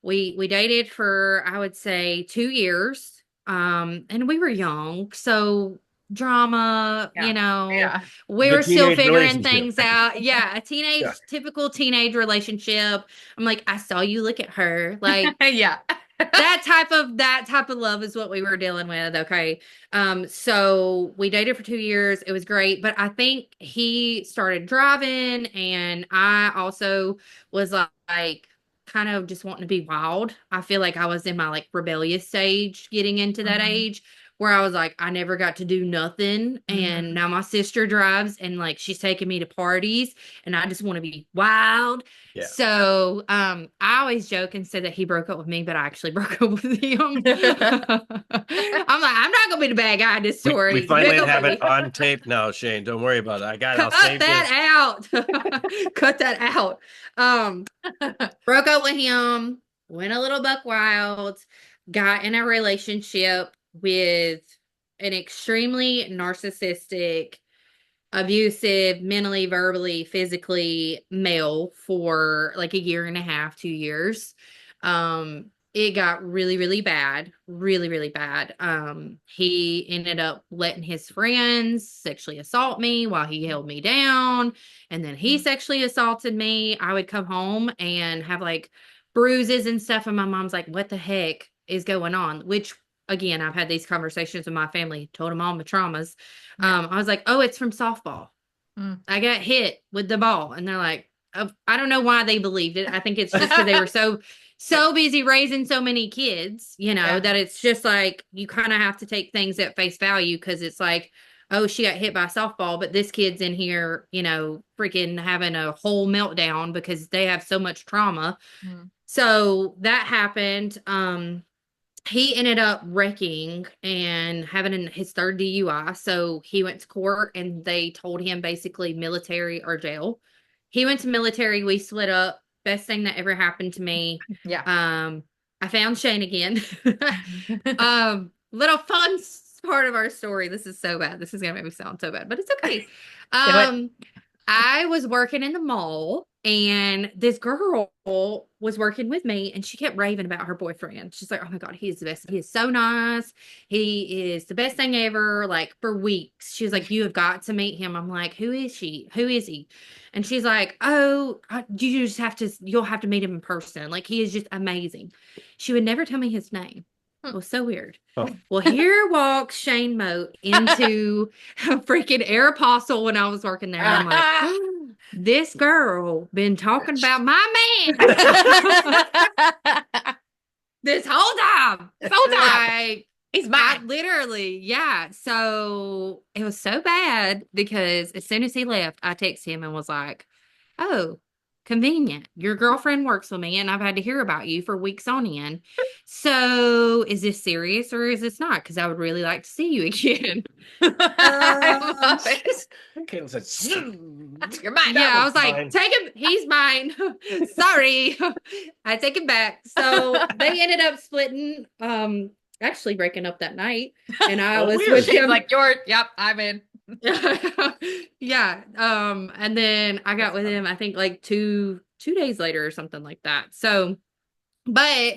we dated for, I would say, 2 years. And we were young, so drama, Yeah. Yeah. we The were still teenage figuring relationship. things out. Yeah, Yeah. typical teenage relationship. I'm like, I saw you look at her. Like, Yeah. That type of love is what we were dealing with. Okay. So we dated for 2 years. It was great, but I think he started driving and I also was like kind of just wanting to be wild. I feel like I was in my like rebellious stage getting into that Mhm. age where I was like, I never got to do nothing. And Mhm. now my sister drives and like she's taking me to parties and I just want to be wild. Yeah. So, I always joke and say that he broke up with me, but I actually broke up with him. I'm like, I'm not gonna be the bad guy in this We story. finally Big old have it baby. on tape now, Shane. Don't worry about it. I'll Cut save this. that out. Cut that out. Um, Broke up with him, went a little buck wild, got in a relationship with an extremely narcissistic, abusive, mentally, verbally, physically male for like a year and a half, 2 years. It got really, really bad, really, really bad. He ended up letting his friends sexually assault me while he held me down, and then he sexually assaulted me. I would come home and have like bruises and stuff, and my mom's like, "What the heck is going on?" Which again, I've had these conversations with my family, told them all my traumas. Yeah. I was like, "Oh, it's from softball. Mm. I got hit with the ball." And they're like, "Oh," I don't know why they believed it. I think it's just because they were so busy raising so many kids, Yeah. that it's just like you kind of have to take things at face value because it's like, oh, she got hit by a softball, but this kid's in here, freaking having a whole meltdown because they have so much trauma. Mm. So that happened. He ended up wrecking and having his third DUI. So he went to court and they told him basically military or jail. He went to military. We split up. Best thing that ever happened to me. Yeah. I found Shane again. Little fun part of our story. This is so bad. This is gonna make me sound so bad, but it's okay. Do it. Um, I was working in the mall and this girl was working with me and she kept raving about her boyfriend. She's like, "Oh my God, he is the best. He is so nice. He is the best thing ever." Like for weeks. She was like, "You have got to meet him." I'm like, "Who is she? Who is he?" And she's like, "Oh, you'll have to meet him in person. Like he is just amazing." She would never tell me his name. It was so weird. Oh, Well, here walks Shane Mote into a freaking Aeropostale when I was working there. And I'm like, this girl been talking about my man this whole time. Whole time. Like, He's I mine. literally, yeah. So it was so bad because as soon as he left, I texted him and was like, "Oh, convenient. Your girlfriend works with me and I've had to hear about you for weeks on end. So is this serious or is this not? Because I would really like to see you again." I love it. Caitlin said, You're mine. Yeah, that I was was like, mine. take him. He's mine. Sorry. I take him back. So they ended up splitting, actually breaking up that night. And I Oh, was weird. with She's him. like, yep, I'm in. Yeah. And then I got with him, I think like two days later or something like that. So, but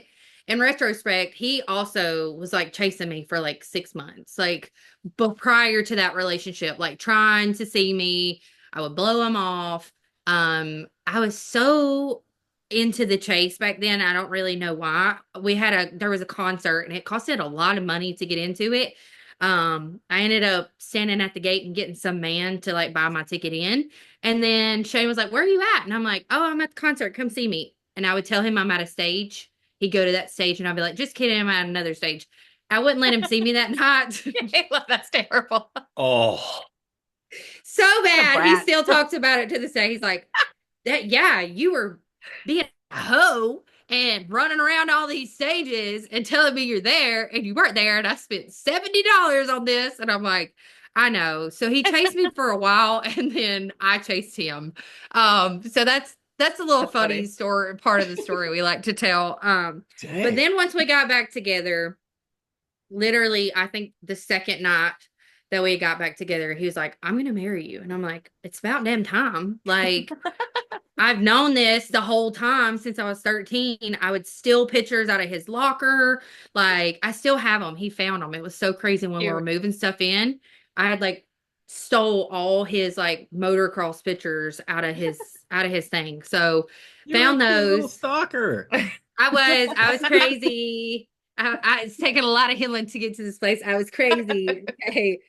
in retrospect, he also was like chasing me for like 6 months, like but prior to that relationship, like trying to see me. I would blow him off. I was so into the chase back then. I don't really know why. There was a concert and it costed a lot of money to get into it. I ended up standing at the gate and getting some man to like buy my ticket in. And then Shane was like, "Where are you at?" And I'm like, "Oh, I'm at the concert. Come see me." And I would tell him I'm at a stage. He'd go to that stage and I'd be like, "Just kidding, I'm at another stage." I wouldn't let him see me that night. Kayla, that's terrible. Oh, So What a bad. He brat. still talks about it to this day. He's like, "That, yeah, you were being a hoe and running around all these stages and telling me you're there and you weren't there. And I spent $70 on this." And I'm like, "I know." So he chased me for a while and then I chased him. So that's a little That's funny funny. story, part of the story we like to tell. But dang. then once we got back together, literally, I think the second night that we got back together, he was like, "I'm gonna marry you." And I'm like, "It's about damn time." Like, I've known this the whole time since I was 13. I would steal pictures out of his locker. Like, I still have them. He found them. It was so crazy when we were Cute. moving stuff in. I had like stole all his like motocross pictures out of his thing. So You're a found cute little those. stalker. I was crazy. It's taken a lot of healing to get to this place. I was crazy. Okay.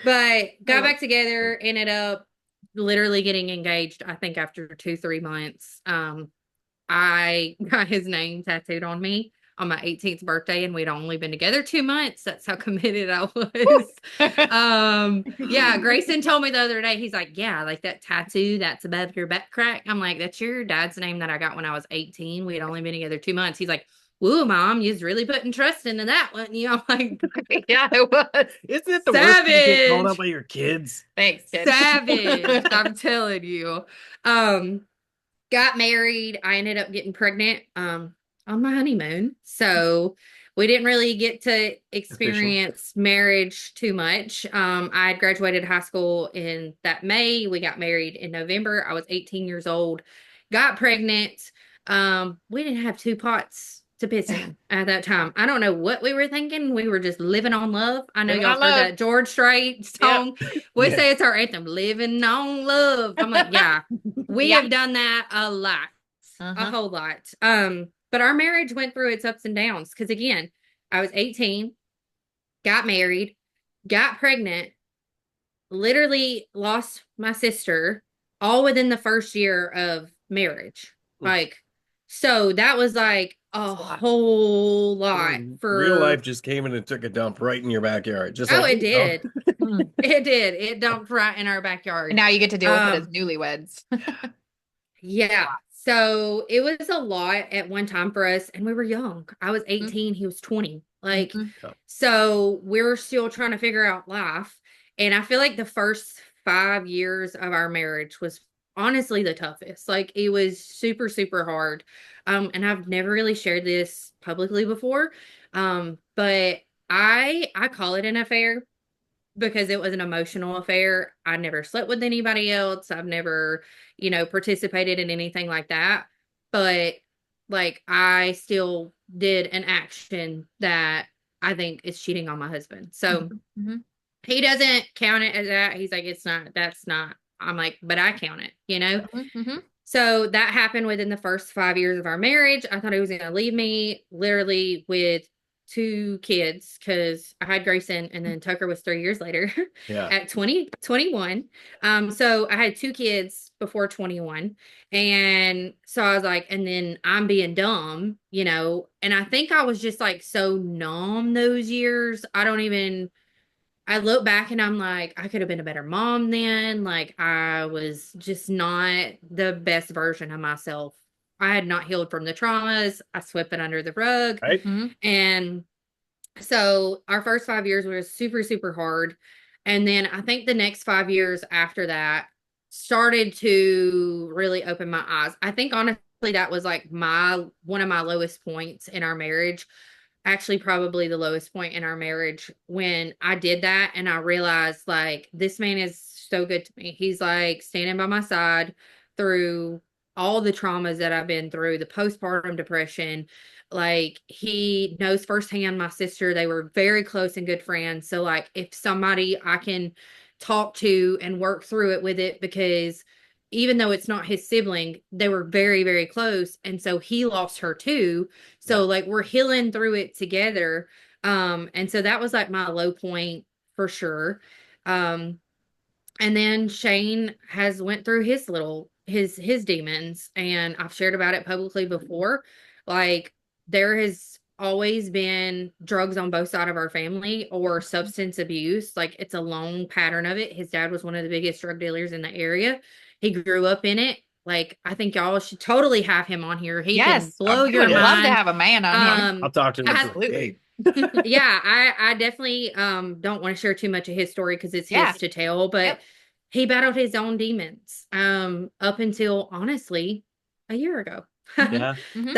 But got back together, ended up literally getting engaged, I think after 2, 3 months. I got his name tattooed on me on my 18th birthday, and we'd only been together 2 months. That's how committed I was. Yeah, Grayson told me the other day, he's like, yeah, like that tattoo that's above your butt crack. I'm like, that's your dad's name that I got when I was 18. We'd only been together 2 months. He's like, woo, mom, you's really putting trust into that one. You know, I'm like, Yeah, it was. Isn't it the worst when you get called out savage, by your kids? Thanks, kid. savage. I'm telling you. Um, got married. I ended up getting pregnant on my honeymoon. So we didn't really get to Official. experience marriage too much. I had graduated high school in that May. We got married in November. I was 18 years old, got pregnant. We didn't have two pots to piss in at that time. I don't know what we were thinking. We were just living on love. I know Living y'all on heard love. that George Strait Yep. song. We Yeah. say it's our anthem, living on love. I'm like, yeah, we Yeah. have done that a lot, a Uh-huh. whole lot. But our marriage went through its ups and downs because again, I was 18, got married, got pregnant, literally lost my sister all within the first year of marriage. Like, so that was like a whole lot Real for, life just came in and took a dump right in your backyard. Just oh, like, it you know. did. It did. It dumped right in our backyard. And now you get to deal with it as Um, newlyweds. Yeah. So it was a lot at one time for us, and we were young. I was Mhm. 18, he was 20. Like, Mhm. so we are still trying to figure out life. And I feel like the first 5 years of our marriage was honestly the toughest. Like, it was super, super hard. And I've never really shared this publicly before. But I call it an affair because it was an emotional affair. I never slept with anybody else. I've never, participated in anything like that. But like I still did an action that I think is cheating on my husband. So Mhm. he doesn't count it as that. He's like, it's not, that's not. I'm like, but I count it. Mhm. Mhm. So that happened within the first 5 years of our marriage. I thought he was going to leave me literally with two kids because I had Grayson and then Tucker was 3 years later Yeah. at 21. So I had two kids before 21. And so I was like, and then I'm being dumb. And I think I was just like so numb those years. I look back and I'm like, I could have been a better mom then. Like, I was just not the best version of myself. I had not healed from the traumas. I swept it under the rug. Right? Mhm. And so our first 5 years were super, super hard. And then I think the next 5 years after that started to really open my eyes. I think honestly that was like one of my lowest points in our marriage, actually probably the lowest point in our marriage when I did that and I realized like this man is so good to me. He's like standing by my side through all the traumas that I've been through, the postpartum depression. Like he knows firsthand my sister. They were very close and good friends. So like if somebody I can talk to and work through it with it because even though it's not his sibling, they were very, very close. And so he lost her too. Yeah. So like we're healing through it together. And so that was like my low point for sure. Um, and then Shane has went through his demons and I've shared about it publicly before. Like there has always been drugs on both sides of our family or substance abuse. Like it's a long pattern of it. His dad was one of the biggest drug dealers in the area. He grew up in it. Like I think y'all should totally have him on here. He can Yes. blow We your would Yeah. love to mind. have a man on here. I'll Um talk to him for a Absolutely. date. yeah, I definitely don't want to share too much of his story because it's Yeah. his to tell, but Yep. he battled his own demons up until honestly a year ago. Mhm. Yeah. Mhm.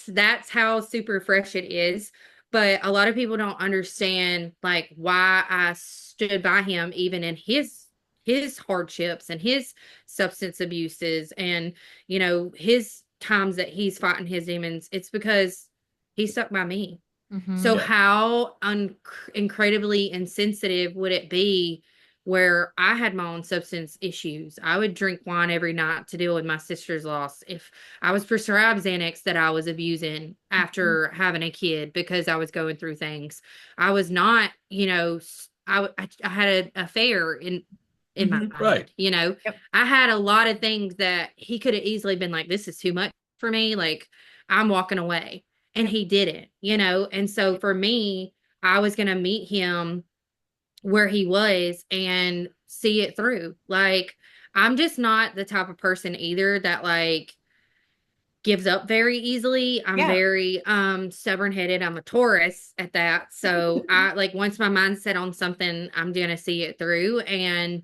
That's how super fresh it is. But a lot of people don't understand like why I stood by him even in his hardships and his substance abuses and his times that he's fighting his demons. It's because he stuck by me. So Mhm. Yeah. how incredibly insensitive would it be where I had my own substance issues. I would drink wine every night to deal with my sister's loss. If I was prescribed Xanax that I was abusing Mhm. after having a kid because I was going through things. I was not, I had an affair in my Mhm. Right. head, you know. Yep. I had a lot of things that he could have easily been like, this is too much for me. Like, I'm walking away. And Yep. he didn't, you know. And so for me, I was going to meet him where he was and see it through. Like, I'm just not the type of person either that like gives up very easily. I'm Yeah. very stubborn headed. I'm a Taurus at that. So I like once my mind's set on something, I'm gonna see it through. And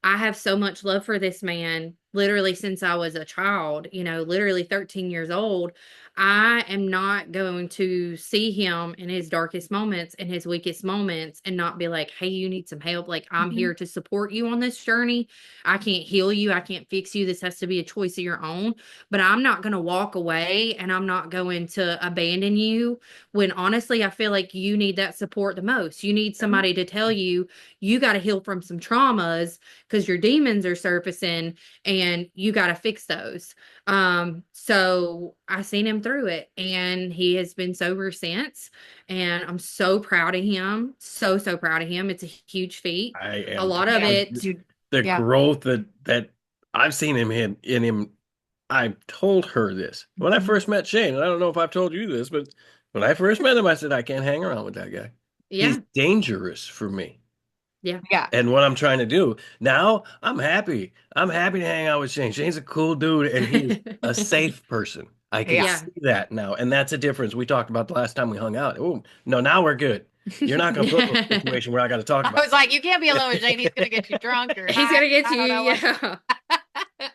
I have so much love for this man literally since I was a child, you know, literally 13 years old. I am not going to see him in his darkest moments and his weakest moments and not be like, hey, you need some help. Like, I'm Mhm. here to support you on this journey. I can't heal you. I can't fix you. This has to be a choice of your own, but I'm not going to walk away and I'm not going to abandon you when honestly, I feel like you need that support the most. You need Mhm. somebody to tell you, you got to heal from some traumas because your demons are surfacing and you got to fix those. So I seen him through it and he has been sober since. And I'm so proud of him. So, so proud of him. It's a huge feat. I A am lot too. of Yeah. it. Dude. The Yeah. growth that I've seen in him. I told her this when I Mhm. first met Shane, and I don't know if I've told you this, but when I first met him, I said I can't hang around with that guy. He's Yeah. dangerous for me. Yeah. Yeah. And what I'm trying to do now, I'm happy. I'm happy to hang out with Shane. Shane's a cool dude, and he's a safe person. I can Yeah. Yeah. see that now, and that's a difference. We talked about the last time we hung out. Oh, no, now we're good. You're not going to put me in a situation where I got to talk I about was like, you can't be alone with Jane. He's gonna get you it. drunk or He's high. gonna get I you. don't know what. Yeah.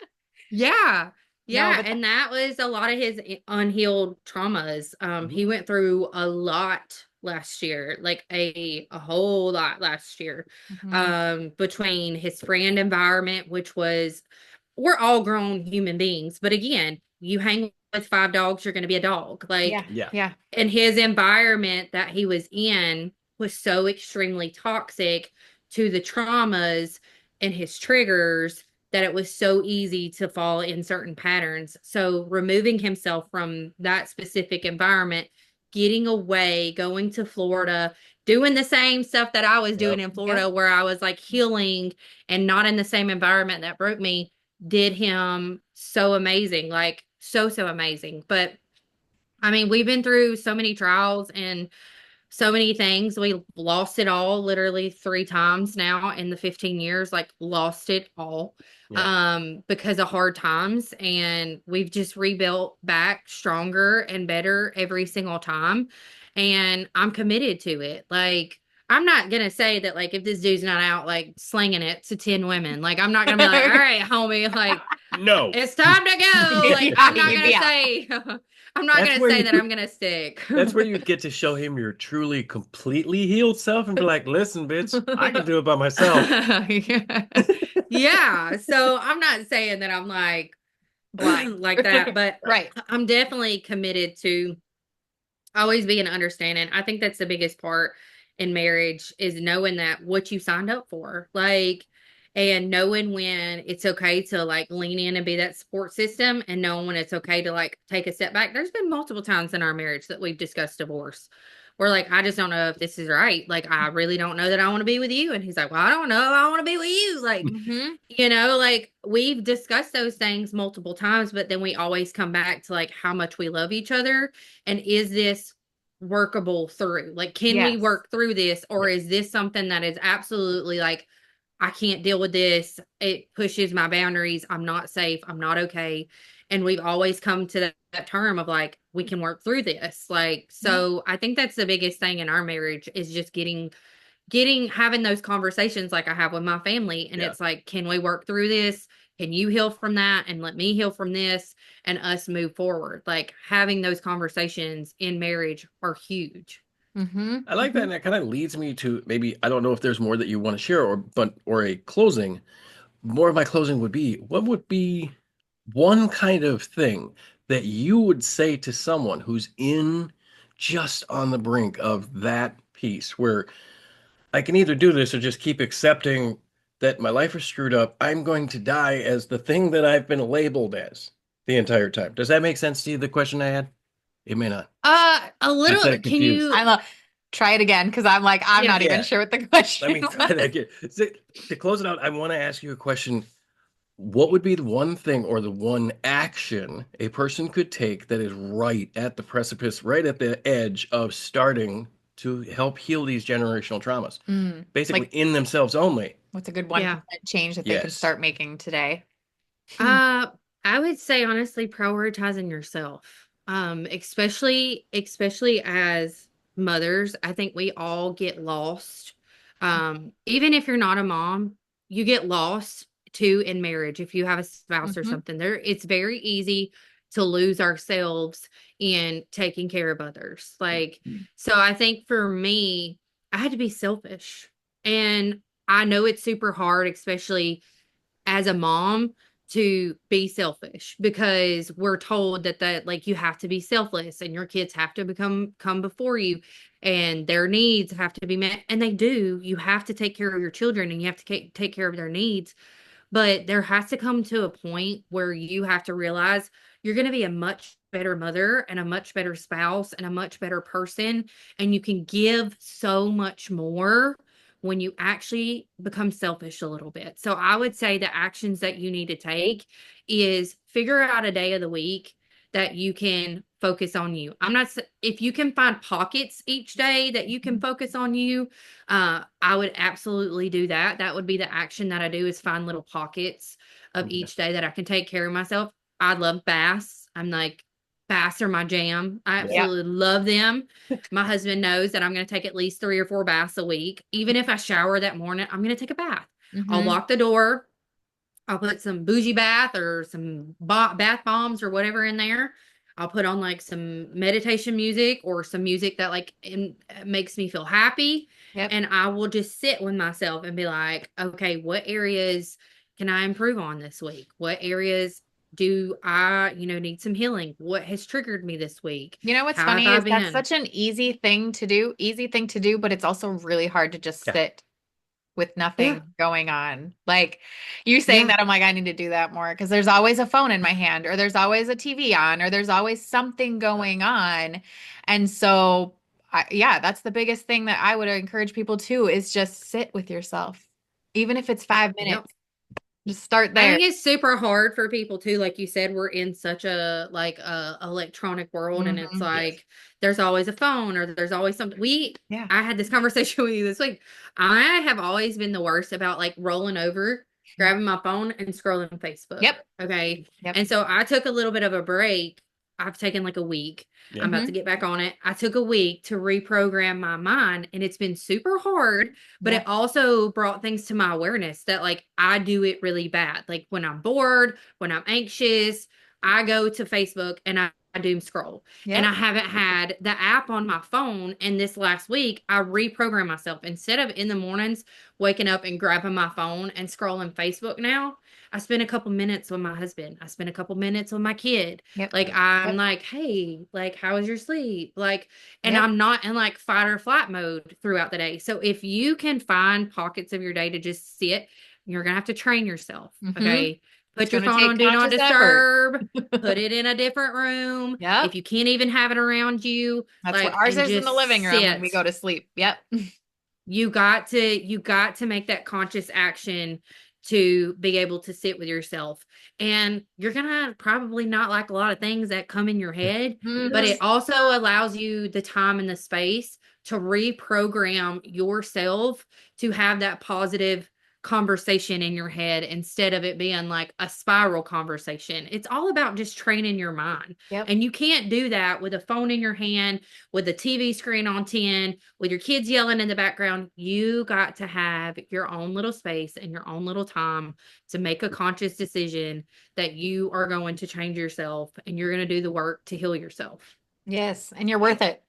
Yeah. No, Yeah. but And that was a lot of his unhealed traumas. Mhm. He went through a lot last year, like a whole lot last year. Mhm. Between his friend environment, which was we're all grown human beings, but again, you hang with five dogs, you're gonna be a dog. Yeah. Like Yeah. Yeah. and his environment that he was in was so extremely toxic to the traumas and his triggers that it was so easy to fall in certain patterns. So removing himself from that specific environment, getting away, going to Florida, doing the same stuff that I was doing Yep. in Yep. Florida, where I was like healing and not in the same environment that broke me, did him so amazing, like so, so amazing. But I mean, we've been through so many trials and so many things. We lost it all literally three times now in the 15 years, like lost it all Yeah. because of hard times. And we've just rebuilt back stronger and better every single time. And I'm committed to it. Like, I'm not gonna say that like if this dude's not out like slinging it to 10 women, like I'm not gonna be like, all right, homie, like No. it's time to go. Like Yeah, I'm not you'd gonna be out. say I'm not That's gonna where say you that I'm gonna stick. that's where you get to show him your truly completely healed self and be like, listen, bitch, I can do it by myself. Yeah. Yeah. So I'm not saying that I'm like Blind. like that, but Right. I'm definitely committed to always being understanding. I think that's the biggest part in marriage is knowing that what you signed up for. Like and knowing when it's okay to like lean in and be that support system and knowing when it's okay to like take a step back. There's been multiple times in our marriage that we've discussed divorce. We're like, I just don't know if this is right. Like, I really don't know that I want to be with you. And he's like, well, I don't know. I want to be with you. Like, Hmm. like we've discussed those things multiple times, but then we always come back to like how much we love each other and is this workable through? Like, can we Yes. work through this? Or Yeah. is this something that is absolutely like, I can't deal with this. It pushes my boundaries. I'm not safe. I'm not okay. And we've always come to that term of like, we can work through this. Like, Mhm. so I think that's the biggest thing in our marriage is just having those conversations like I have with my family. And Yeah. it's like, can we work through this? Can you heal from that and let me heal from this and us move forward? Like having those conversations in marriage are huge. Hmm. I like that, Hmm. and that kind of leads me to maybe I don't know if there's more that you want to share or a closing. More of my closing would be what would be one kind of thing that you would say to someone who's in just on the brink of that piece where I can either do this or just keep accepting that my life is screwed up. I'm going to die as the thing that I've been labeled as the entire time. Does that make sense to you, the question I had? It may not. A I said little, it can confused. you, I love try it again because I'm like, I'm yeah. not even Yeah, sure what the let question me try that was. again. So, to close it out, I want to ask you a question. What would be the one thing or the one action a person could take that is right at the precipice, right at the edge of starting to help heal these generational traumas? Basically, Like, in themselves only. what's a good Yeah. 1% change that they can Yes. start making today? Uh, I would say honestly prioritizing yourself. Especially as mothers, I think we all get lost. Even if you're not a mom, you get lost too in marriage if you have a spouse or Hmm. something. There it's very easy to lose ourselves in taking care of others. Like, so I think for me, I had to be selfish. And I know it's super hard, especially as a mom, to be selfish because we're told that like you have to be selfless and your kids have to come before you and their needs have to be met, and they do. You have to take care of your children and you have to take care of their needs, but there has to come to a point where you have to realize you're going to be a much better mother and a much better spouse and a much better person. And you can give so much more when you actually become selfish a little bit. So I would say the actions that you need to take is figure out a day of the week that you can focus on you. I'm not, if you can find pockets each day that you can focus on you, I would absolutely do that. That would be the action that I do, is find little pockets of Okay. each day that I can take care of myself. I love baths. I'm like, baths are my jam. I Yeah. Yep. absolutely love them. My husband knows that I'm going to take at least 3 or 4 baths a week. Even if I shower that morning, I'm going to take a bath. I'll Hmm. lock the door. I'll put some bougie bath or some bath bombs or whatever in there. I'll put on like some meditation music or some music that like makes me feel happy. Yep. And I will just sit with myself and be like, okay, what areas can I improve on this week? What areas do I, need some healing? What has triggered me this week? You know what's How have funny I is that's been? such an easy thing to do, but it's also really hard to just Yeah. sit with Yeah. nothing going on. Like you saying Yeah. that, I'm like, I need to do that more because there's always a phone in my hand, or there's always a TV on, or there's always something going on. And so, yeah, that's the biggest thing that I would encourage people to is just sit with yourself, even if it's 5 minutes. Yep. Just start I there. think it's super hard for people too. Like you said, we're in such a electronic world, and it's Hmm. Yes. like there's always a phone or there's always something. Yeah. I had this conversation with you this week. I have always been the worst about like rolling over, grabbing my phone and scrolling Facebook. Yep. Okay. Yep. And so I took a little bit of a break. I've taken like a week. Yeah. I'm about to Hmm. get back on it. I took a week to reprogram my mind, and it's been super hard, but Yeah. it also brought things to my awareness that like I do it really bad. Like when I'm bored, when I'm anxious, I go to Facebook and I doom scroll. And I Yep. haven't had the app on my phone. And this last week, I reprogrammed myself. Instead of in the mornings waking up and grabbing my phone and scrolling Facebook now, I spend a couple minutes with my husband. I spend a couple minutes with my kid. Yep. Like I'm Yep. like, hey, like how was your sleep? Like, and Yep. I'm not in like fight or flight mode throughout the day. So if you can find pockets of your day to just sit, you're gonna have to train yourself. Hmm. Okay. It's Put your going to phone on take do not conscious effort. disturb, put it in a different room. If Yep. you can't even have it around you, That's where like, ours and is, in the living just room when we sit. go to sleep. Yep. You got to make that conscious action to be able to sit with yourself. And you're gonna probably not like a lot of things that come in your head, but Hmm. it also allows you the time and the space to reprogram yourself to have that positive conversation in your head instead of it being like a spiral conversation. It's all about just training your mind. Yep. And you can't do that with a phone in your hand, with a TV screen on 10, with your kids yelling in the background. You got to have your own little space and your own little time to make a conscious decision that you are going to change yourself and you're going to do the work to heal yourself. Yes. And you're worth it.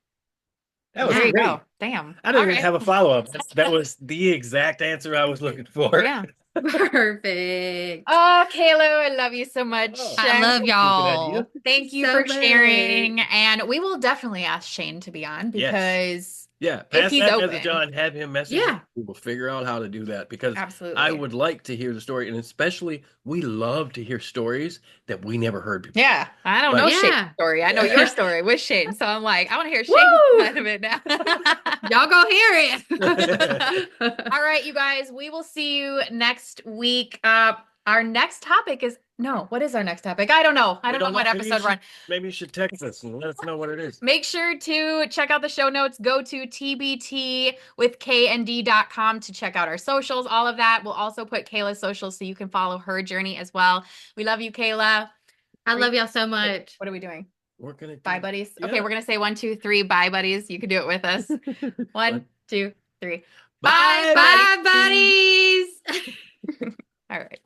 That was There Yeah. you go. great. Damn. I don't All even right. have a follow-up. That was the exact answer I was looking for. Yeah. Perfect. Oh, Kayla, I love you so much. Oh, I love stupid idea. y'all Thank you so for much. sharing. And we will definitely ask Shane to be on Yes. because Yeah, if pass he's that message open. on, have him message us. Yeah. We will figure out how to do that because I Absolutely. would like to hear the story. And especially, we love to hear stories that we never heard before. Yeah, I don't know But Shane's Yeah. story. I know your story with Shane. So I'm like, I want to hear Shane's Woo! side of it now. Y'all go hear it. All right, you guys, we will see you next week. Our next topic is no, what is our next topic? I don't know. I we don't know don't know. what episode we're on. Maybe you should text us and let us know what it is. Make sure to check out the show notes. Go to tbtwithknd.com to check out our socials, all of that. We'll also put Kayla's socials so you can follow her journey as well. We love you, Kayla. I love y'all so Wait, much. what are we doing? We're gonna Bye, buddies. Yeah. Okay, we're gonna say 1, 2, 3. Bye, buddies. You can do it with us. 1, 2, 3. Bye, Bye, buddies. All right.